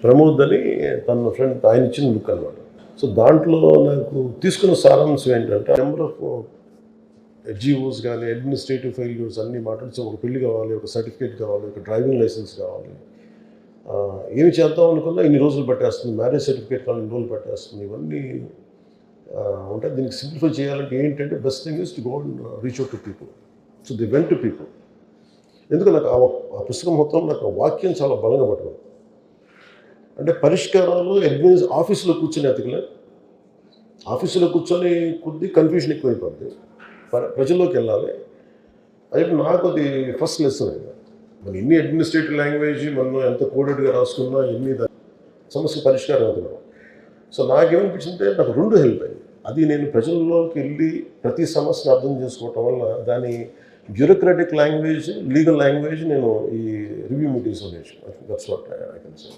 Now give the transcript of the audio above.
ప్రమోద్ అని తన ఫ్రెండ్ ఆయన ఇచ్చిన బుక్ అనమాట. సో దాంట్లో నాకు తీసుకున్న సారాంశం ఏంటంటే నెంబర్ ఆఫ్ జీఓస్ కానీ అడ్మినిస్ట్రేటివ్ ఫెయిల్యూర్స్ అన్నీ మాట్లాడి ఒక పెళ్లి కావాలి, ఒక సర్టిఫికేట్ కావాలి, ఒక డ్రైవింగ్ లైసెన్స్ కావాలి, ఏమి చేద్దాం అనుకున్నా ఇన్ని రోజులు పట్టేస్తుంది, మ్యారేజ్ సర్టిఫికేట్ కావాలి ఇన్ని రోజులు పట్టేస్తుంది, ఇవన్నీ ఉంటాయి. దీనికి సింప్లిఫై చేయాలంటే ఏంటంటే best thing is to go and reach out to people. So the went to people. ఎందుకు నాకు ఆ పుస్తకం మొత్తం నాకు ఆ వాక్యం చాలా బలంగా పట్టుకుంది. అంటే పరిష్కారాలు ఆఫీసులో కూర్చొని ఎతకలే, ఆఫీసులో కూర్చొని కొద్ది కన్ఫ్యూజన్ ఎక్కువైపోద్ది, ప్రజల్లోకి వెళ్ళాలి. అది నాకు అది ఫస్ట్ లెసన్. మన ఎన్ని అడ్మినిస్ట్రేటివ్ లాంగ్వేజ్ మనం ఎంత కోడెడ్గా రాసుకున్నా ఎన్ని సమస్య పరిష్కారం అవుతున్నాం. సో నాకేమనిపించిందంటే నాకు రెండు హెల్ప్ అయింది. అది నేను ప్రజల్లోకి వెళ్ళి ప్రతి సమస్యను అర్థం చేసుకోవటం వల్ల దాని బ్యూరోక్రాటిక్ లాంగ్వేజ్, లీగల్ లాంగ్వేజ్ నేను ఈ రివ్యూ మీటింగ్స్లో నేర్చుకున్నాను. That's what I can say.